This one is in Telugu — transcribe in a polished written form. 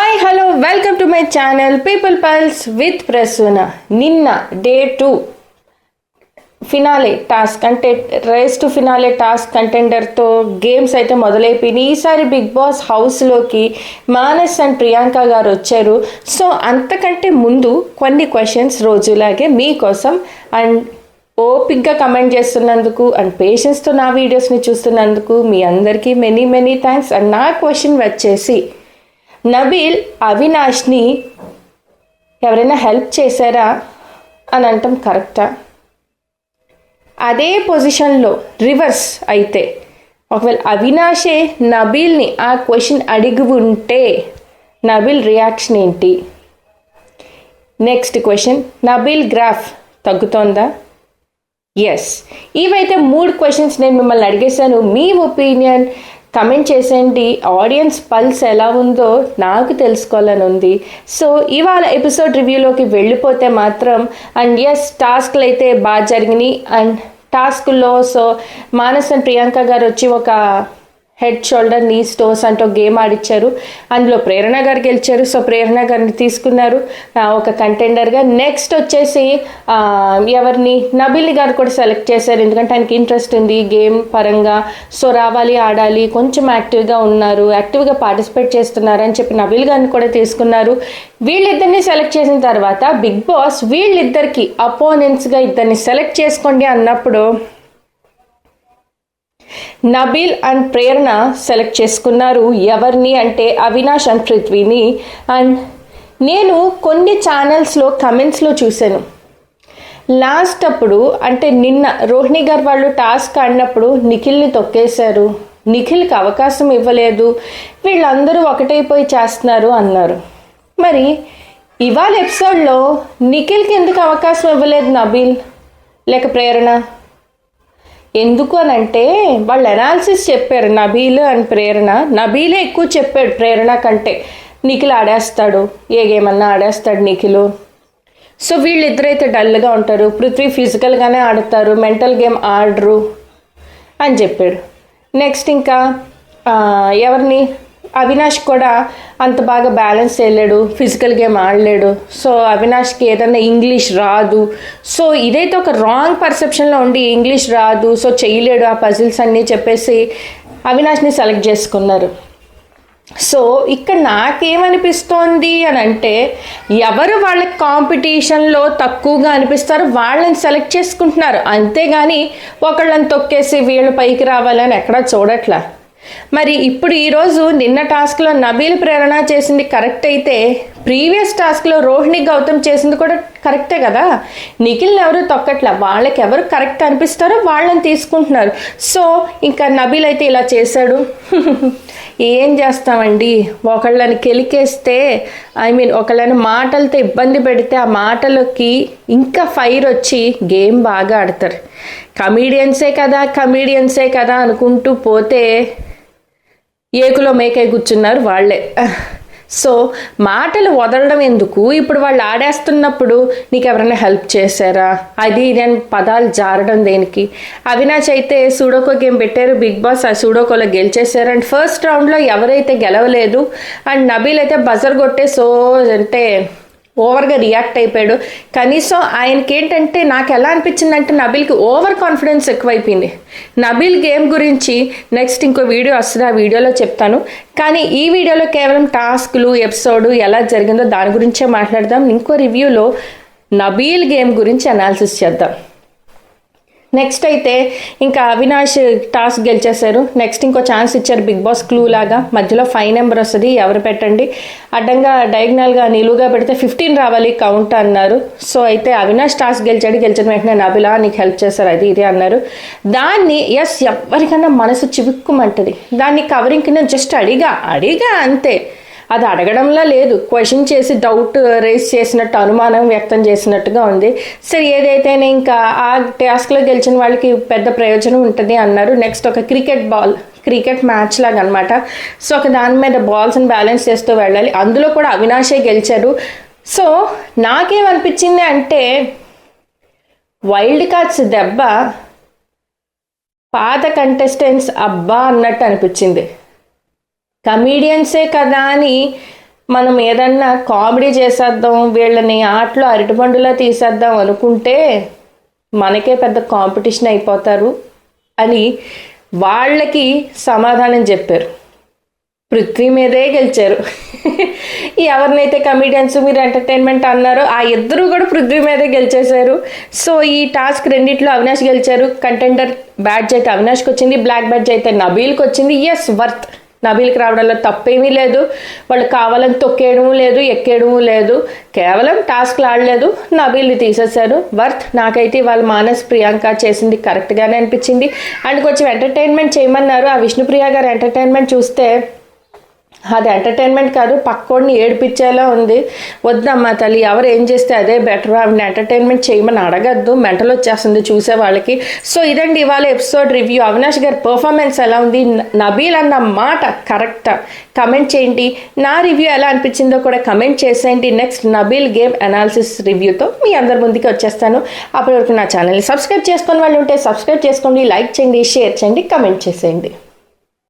Hi hello welcome to my channel people pulse with Prasuna. నిన్న డే 2 ఫినాలే టాస్క్ అంటే రేస్ టు ఫినాలే టాస్క్ కంటెండర్తో గేమ్స్ అయితే మొదలైపోయినాయి. ఈసారి బిగ్ బాస్ హౌస్లోకి మానస్ అండ్ ప్రియాంక గారు వచ్చారు. సో అంతకంటే ముందు కొన్ని క్వశ్చన్స్ రోజులాగే మీకోసం అండ్ ఓపిక్గా కమెంట్ చేస్తున్నందుకు అండ్ పేషెన్స్తో నా వీడియోస్ని చూస్తున్నందుకు మీ అందరికీ మెనీ థ్యాంక్స్. అండ్ నా క్వశ్చన్ వచ్చేసి, నబీల్ అవినాష్ని ఎవరైనా హెల్ప్ చేశారా అని అంటాం కరెక్టా? అదే పొజిషన్లో రివర్స్ అయితే ఒకవేళ అవినాషే నబీల్ని ఆ క్వశ్చన్ అడిగి ఉంటే నబీల్ రియాక్షన్ ఏంటి? నెక్స్ట్ క్వశ్చన్, నబీల్ గ్రాఫ్ తగ్గుతోందా? ఎస్, ఇవైతే 3 క్వశ్చన్స్ నేను మిమ్మల్ని అడిగేశాను. మీ ఒపీనియన్ కమెంట్ చేసేయండి. ఆడియన్స్ పల్స్ ఎలా ఉందో నాకు తెలుసుకోవాలని ఉంది. సో ఇవాళ ఎపిసోడ్ రివ్యూలోకి వెళ్ళిపోతే మాత్రం అండ్ ఎస్, టాస్క్లు అయితే బాగా జరిగినాయి. అండ్ టాస్క్లో సో మానస్ అండ్ ప్రియాంక గారు వచ్చి ఒక హెడ్ షోల్డర్ నీస్ టోస్ అంటూ గేమ్ ఆడిచ్చారు. అందులో ప్రేరణ గారు గెలిచారు. సో ప్రేరణ గారిని తీసుకున్నారు ఒక కంటెండర్గా. నెక్స్ట్ వచ్చేసి ఎవరిని, నబీల్ గారు కూడా సెలెక్ట్ చేశారు. ఎందుకంటే ఆయనకి ఇంట్రెస్ట్ ఉంది గేమ్ పరంగా. సో రావాలి, ఆడాలి, కొంచెం యాక్టివ్గా ఉన్నారు, యాక్టివ్గా పార్టిసిపేట్ చేస్తున్నారు అని చెప్పి నబీల్ గారిని కూడా తీసుకున్నారు. వీళ్ళిద్దరిని సెలెక్ట్ చేసిన తర్వాత బిగ్ బాస్ వీళ్ళిద్దరికి అపోనెంట్స్గా ఇద్దరిని సెలెక్ట్ చేసుకోండి అన్నప్పుడు నబీల్ అండ్ ప్రేరణ సెలెక్ట్ చేసుకున్నారు. ఎవరిని అంటే అవినాష్ అండ్ పృథ్వీని. అండ్ నేను కొన్ని ఛానల్స్లో కమెంట్స్లో చూశాను, లాస్ట్ అప్పుడు అంటే నిన్న రోహిణి గారు వాళ్ళు టాస్క్ ఆడినప్పుడు నిఖిల్ని తొక్కేశారు, నిఖిల్కి అవకాశం ఇవ్వలేదు, వీళ్ళందరూ ఒకటైపోయి చేస్తున్నారు అన్నారు. మరి ఇవాళ ఎపిసోడ్లో నిఖిల్కి ఎందుకు అవకాశం ఇవ్వలేదు నబీల్ లేక ప్రేరణ? ఎందుకు అని అంటే వాళ్ళు అనాలిసిస్ చెప్పారు నబీల్ అండ్ ప్రేరణ. నబీలే ఎక్కువ చెప్పాడు ప్రేరణ కంటే. నిఖిల్ ఆడేస్తాడు, ఏ గేమ్ అన్నా ఆడేస్తాడు నిఖిల్. సో వీళ్ళిద్దరైతే డల్గా ఉంటారు, పృథ్వీ ఫిజికల్గానే ఆడతారు, మెంటల్ గేమ్ ఆడరు అని చెప్పాడు. నెక్స్ట్ ఇంకా ఎవరిని, అవినాష్ కూడా అంత బాగా బ్యాలెన్స్ చేయలేడు, ఫిజికల్ గేమ్ ఆడలేడు. సో అవినాష్కి ఏదన్నా ఇంగ్లీష్ రాదు. సో ఇదైతే ఒక రాంగ్ పర్సెప్షన్లో ఉండి ఇంగ్లీష్ రాదు, సో చేయలేడు ఆ పజిల్స్ అన్నీ చెప్పేసి అవినాష్ని సెలెక్ట్ చేసుకున్నారు. సో ఇక్కడ నాకేమనిపిస్తోంది అని అంటే, ఎవరు వాళ్ళ కాంపిటీషన్లో తక్కువగా అనిపిస్తారో వాళ్ళని సెలెక్ట్ చేసుకుంటున్నారు, అంతేగాని ఒకళ్ళని తొక్కేసి వీళ్ళు పైకి రావాలని ఎక్కడా చూడట్లా. మరి ఇప్పుడు ఈరోజు నిన్న టాస్క్లో నబీల్ ప్రేరణ చేసింది కరెక్ట్ అయితే, ప్రీవియస్ టాస్క్లో రోహిణి గౌతమ్ చేసింది కూడా కరెక్టే కదా. నిఖిల్ని ఎవరు తొక్కట్లా, వాళ్ళకి ఎవరు కరెక్ట్ అనిపిస్తారో వాళ్ళని తీసుకుంటున్నారు. సో ఇంకా నబీల్ అయితే ఇలా చేశాడు. ఏం చేస్తామండి, ఒకళ్ళని కెలికేస్తే ఒకళ్ళని మాటలతో ఇబ్బంది పెడితే ఆ మాటలకి ఇంకా ఫైర్ వచ్చి గేమ్ బాగా ఆడతారు. కమీడియన్సే కదా అనుకుంటూ పోతే ఏకులో మేకై కూర్చున్నారు వాళ్ళే. సో మాటలు వదలడం ఎందుకు? ఇప్పుడు వాళ్ళు ఆడేస్తున్నప్పుడు నీకు ఎవరైనా హెల్ప్ చేశారా, అది నేను పదాలు జారడం దేనికి? అవినాష్ అయితే సూడోకో గేమ్ పెట్టారు బిగ్ బాస్, ఆ సూడోకోలో గెలిచేశారు. అండ్ ఫస్ట్ రౌండ్లో ఎవరైతే గెలవలేదు అండ్ నబీల్ అయితే బజర్ కొట్టే అంటే ఓవర్గా రియాక్ట్ అయిపోయాడు. కనీసం ఆయనకి ఏంటంటే, నాకు ఎలా అనిపించిందంటే నబీల్కి ఓవర్ కాన్ఫిడెన్స్ ఎక్కువైపోయింది. నబీల్ గేమ్ గురించి నెక్స్ట్ ఇంకో వీడియో వస్తుంది, ఆ వీడియోలో చెప్తాను. కానీ ఈ వీడియోలో కేవలం టాస్క్లు ఎపిసోడ్ ఎలా జరిగిందో దాని గురించే మాట్లాడదాం. ఇంకో రివ్యూలో నబీల్ గేమ్ గురించి అనాలిసిస్ చేద్దాం. నెక్స్ట్ అయితే ఇంకా అవినాష్ టాస్క్ గెలిచేశారు. నెక్స్ట్ ఇంకో ఛాన్స్ ఇచ్చారు బిగ్ బాస్ క్లూ లాగా, మధ్యలో 5 నెంబర్ వస్తుంది, ఎవరు పెట్టండి, అడ్డంగా డయాగ్నల్గా నిలువుగా పెడితే 15 రావాలి కౌంట్ అన్నారు. సో అయితే అవినాష్ టాస్క్ గెలిచిన వెంటనే నబిలా నీకు హెల్ప్ చేశారు అది ఇది అన్నారు. దాన్ని ఎస్ ఎవరికన్నా మనసు చివుక్కుమంటది. దాన్ని కవరింగ్ కింద జస్ట్ అడిగా అంతే, అది అడగడంలా లేదు, క్వశ్చన్ చేసి డౌట్ రేస్ చేసినట్టు, అనుమానం వ్యక్తం చేసినట్టుగా ఉంది. సరే ఏదైతేనే ఇంకా ఆ టాస్క్లో గెలిచిన వాళ్ళకి పెద్ద ప్రయోజనం ఉంటుంది అన్నారు. నెక్స్ట్ ఒక క్రికెట్ మ్యాచ్ లాగా అనమాట. సో ఒక దాని మీద బాల్స్ని బ్యాలెన్స్ చేస్తూ వెళ్ళాలి. అందులో కూడా అవినాషే గెలిచారు. సో నాకేమనిపించింది అంటే, వైల్డ్ కార్డ్స్ దెబ్బ పాత కంటెస్టెంట్స్ అబ్బా అన్నట్టు అనిపించింది. కమీడియన్సే కదా అని మనం ఏదన్నా కామెడీ చేసేద్దాం, వీళ్ళని ఆటలో అరటిపండులా తీసేద్దాం అనుకుంటే మనకే పెద్ద కాంపిటీషన్ అయిపోతారు అని వాళ్ళకి సమాధానం చెప్పారు. పృథ్వీ మీదే గెలిచారు. ఎవరినైతే కమిడియన్స్ మీరు ఎంటర్టైన్మెంట్ అన్నారో ఆ ఇద్దరు కూడా పృథ్వీ మీదే గెలిచేశారు. సో ఈ టాస్క్ రెండిట్లో అవినాష్ గెలిచారు. కంటెండర్ బ్యాడ్జ్ అయితే అవినాష్కి వచ్చింది, బ్లాక్ బ్యాడ్జ్ అయితే నబీల్కి వచ్చింది. Yes, worth. నబీల్కి రావడంలో తప్పేమీ లేదు. వాళ్ళు కావాలని తొక్కేయడము లేదు, ఎక్కేయడము లేదు, కేవలం టాస్క్లు ఆడలేదు, నబీల్ని తీసేశారు. వర్త్. నాకైతే వాళ్ళ మానస్ ప్రియాంక చేసింది కరెక్ట్గానే అనిపించింది. అండ్ కొంచెం ఎంటర్టైన్మెంట్ చేయమన్నారు. ఆ విష్ణుప్రియ గారు ఎంటర్టైన్మెంట్ చూస్తే అది ఎంటర్టైన్మెంట్ కాదు, పక్కోడిని ఏడిపించేలా ఉంది. వద్దమ్మా తల్లి, ఎవరు ఏం చేస్తే అదే బెటర్, ఆవిడని ఎంటర్టైన్మెంట్ చేయమని అడగద్దు, మెంటల్ వచ్చేస్తుంది చూసే వాళ్ళకి. సో ఇదండి ఇవాళ ఎపిసోడ్ రివ్యూ. అవినాష్ గారి పర్ఫార్మెన్స్ ఎలా ఉంది, నబీల్ అన్న మాట కరెక్టా, కమెంట్ చేయండి. నా రివ్యూ ఎలా అనిపించిందో కూడా కమెంట్ చేసేయండి. నెక్స్ట్ నబీల్ గేమ్ అనాలిసిస్ రివ్యూతో మీ అందరి ముందుకి వచ్చేస్తాను. అప్పటి వరకు నా ఛానల్ని సబ్స్క్రైబ్ చేసుకొని వాళ్ళు ఉంటే సబ్స్క్రైబ్ చేసుకోండి, లైక్ చేయండి, షేర్ చేయండి, కమెంట్ చేసేయండి.